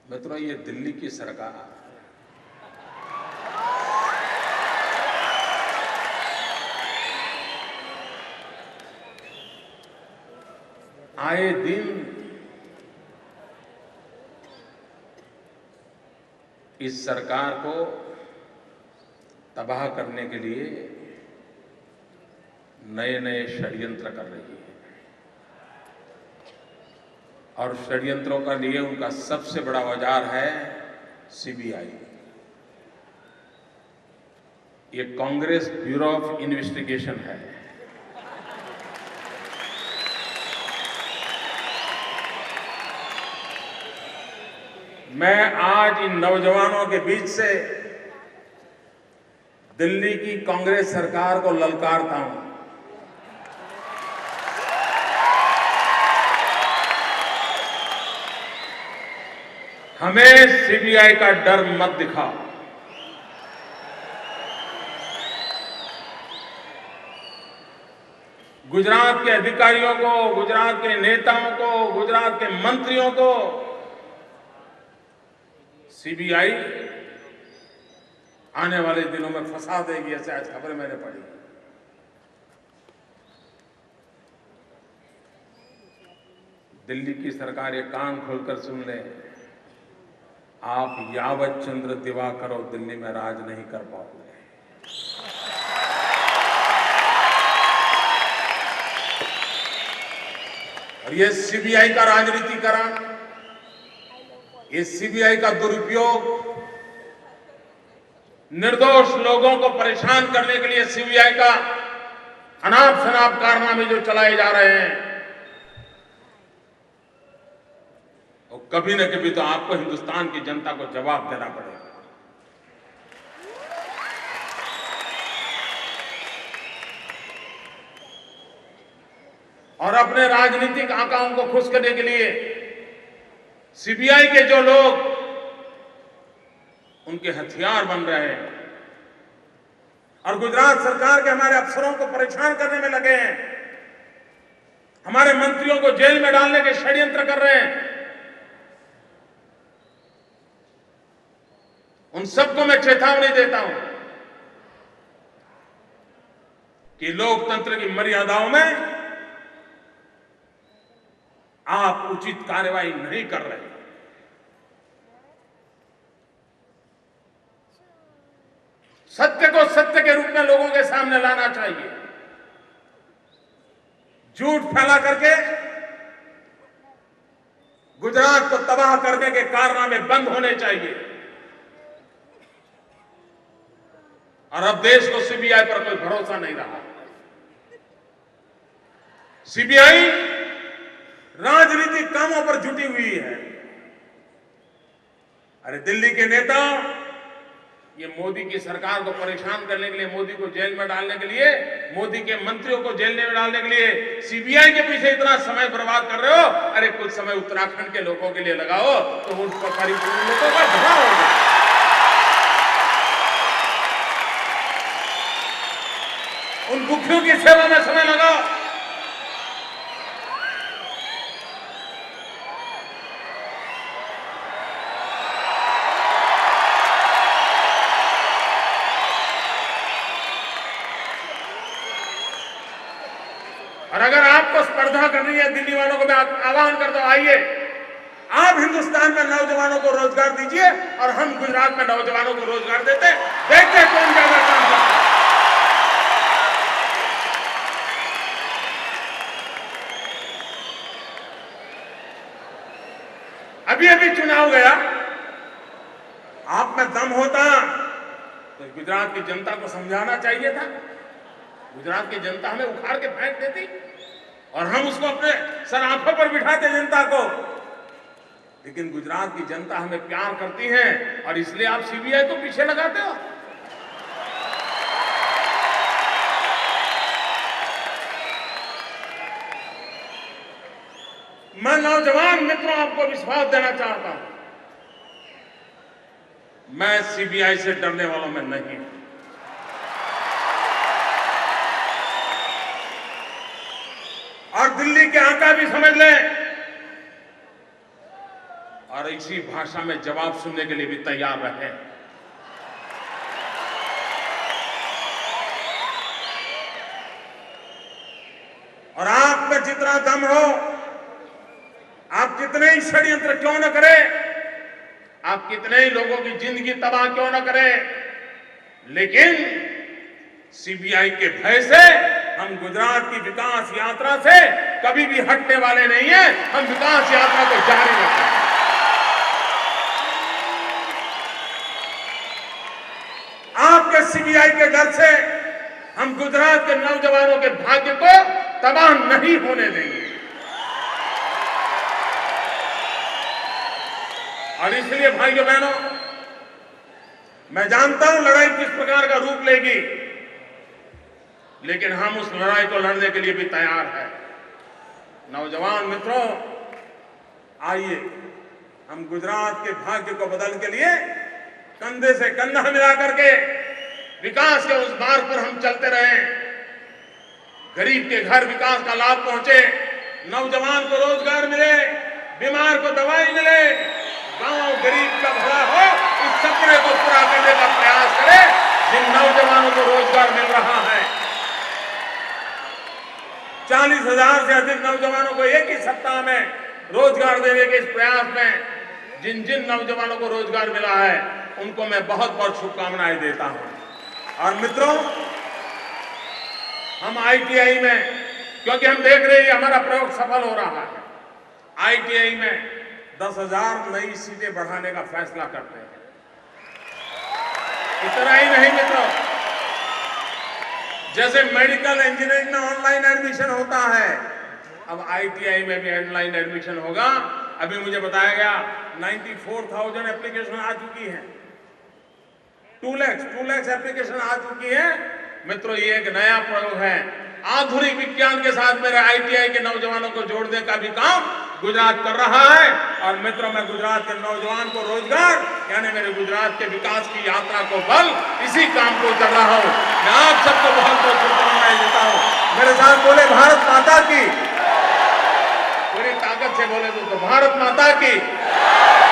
मित्रों, ये दिल्ली की सरकार आए दिन इस सरकार को तबाह करने के लिए नए नए षड्यंत्र कर रही है। और षड्यंत्रों का लिए उनका सबसे बड़ा औजार है सीबीआई। ये कांग्रेस ब्यूरो ऑफ इन्वेस्टिगेशन है। मैं आज इन नौजवानों के बीच से दिल्ली की कांग्रेस सरकार को ललकारता हूं। हमें सीबीआई का डर मत दिखाओ। गुजरात के अधिकारियों को, गुजरात के नेताओं को, गुजरात के मंत्रियों को सीबीआई आने वाले दिनों में फंसा देगी, ऐसे आज खबरें मैंने पढ़ी। दिल्ली की सरकार ये कान खोलकर सुन ले, आप यावत चंद्र दिवाकरो दिल्ली में राज नहीं कर पाओगे। और ये सीबीआई का राजनीतिकरण, ये सीबीआई का दुरुपयोग, निर्दोष लोगों को परेशान करने के लिए सीबीआई का अनाप शनाप कारनामे जो चलाए जा रहे हैं, वो कभी न कभी तो आपको हिंदुस्तान की जनता को जवाब देना पड़ेगा। और अपने राजनीतिक आकाओं को खुश करने के लिए सीबीआई के जो लोग उनके हथियार बन रहे हैं और गुजरात सरकार के हमारे अफसरों को परेशान करने में लगे हैं, हमारे मंत्रियों को जेल में डालने के षड्यंत्र कर रहे हैं, उन सबको मैं चेतावनी देता हूं कि लोकतंत्र की मर्यादाओं में आप उचित कार्रवाई नहीं कर रहे। सत्य को सत्य के रूप में लोगों के सामने लाना चाहिए। झूठ फैला करके गुजरात को तबाह करने के कारनामे बंद होने चाहिए। और अब देश को सीबीआई पर कोई भरोसा नहीं रहा। सीबीआई राजनीतिक कामों पर जुटी हुई है। अरे दिल्ली के नेता ये मोदी की सरकार को परेशान करने के लिए, मोदी को जेल में डालने के लिए, मोदी के मंत्रियों को जेल में डालने के लिए सीबीआई के पीछे इतना समय बर्बाद कर रहे हो। अरे कुछ समय उत्तराखंड के लोगों के लिए लगाओ तो उन लोगों का भला होगा। उन भूखियों की सेवा में समय लगाओ। और अगर आपको स्पर्धा करनी है दिल्ली वालों को मैं आह्वान करता हूं, आइए आप हिंदुस्तान में नौजवानों को रोजगार दीजिए और हम गुजरात में नौजवानों को रोजगार देते, देखते कौन ज्यादा काम करता है। अभी अभी चुनाव गया, आप में दम होता तो गुजरात की जनता को समझाना चाहिए था। गुजरात की जनता हमें उखाड़ के फेंक देती और हम उसको अपने सर आंखों पर बिठाते जनता को। लेकिन गुजरात की जनता हमें प्यार करती है और इसलिए आप सीबीआई को पीछे लगाते हो। मैं नौजवान मित्रों आपको विश्वास देना चाहता हूं, मैं सीबीआई से डरने वालों में नहीं हूं। और दिल्ली के आका भी समझ लें और इसी भाषा में जवाब सुनने के लिए भी तैयार रहे। और आप में जितना दम हो, आप कितने ही षड्यंत्र क्यों न करें, आप कितने ही लोगों की जिंदगी तबाह क्यों न करें, लेकिन सीबीआई के भय से हम गुजरात की विकास यात्रा से कभी भी हटने वाले नहीं हैं। हम विकास यात्रा को जारी रखेंगे। आपके सीबीआई के डर से हम गुजरात के नौजवानों के भाग्य को तबाह नहीं होने देंगे। और इसलिए भाइयों बहनों, मैं जानता हूं लड़ाई किस प्रकार का रूप लेगी, लेकिन हम उस लड़ाई को लड़ने के लिए भी तैयार हैं। नौजवान मित्रों, आइए हम गुजरात के भाग्य को बदलने के लिए कंधे से कंधा मिला करके विकास के उस मार्ग पर हम चलते रहें। गरीब के घर विकास का लाभ पहुंचे, नौजवान को रोजगार मिले, बीमार को दवाई मिले, गांव गरीब का भला हो, इस सपने को पूरा करने का प्रयास करें। जिन नौजवानों को रोजगार मिल रहा है, 40,000 से अधिक नौजवानों को एक ही सप्ताह में रोजगार देने के इस प्रयास में जिन जिन नौजवानों को रोजगार मिला है, उनको मैं बहुत बहुत शुभकामनाएं देता हूं। और मित्रों, हम आईटीआई में, क्योंकि हम देख रहे हैं हमारा प्रयोग सफल हो रहा है, आईटीआई में 10,000 नई सीटें बढ़ाने का फैसला करते हैं। इतना ही नहीं मित्रों, जैसे मेडिकल इंजीनियरिंग में ऑनलाइन एडमिशन होता है, अब आईटीआई में भी ऑनलाइन एडमिशन होगा। अभी मुझे बताया गया 94,000 एप्लीकेशन आ चुकी है, 2 लाख एप्लीकेशन आ चुकी है। मित्रों, ये एक नया प्रयोग है। आधुनिक विज्ञान के साथ मेरे आईटीआई के नौजवानों को जोड़ने का भी काम गुजरात कर रहा है। और मित्रों, मैं गुजरात के नौजवान को रोजगार, यानी मेरे गुजरात के विकास की यात्रा को बल, इसी काम को कर रहा हूं। मैं आप सबको बहुत बहुत शुभकामनाएं देता हूं। मेरे साथ बोले भारत माता की, पूरी ताकत से बोले तो भारत माता की।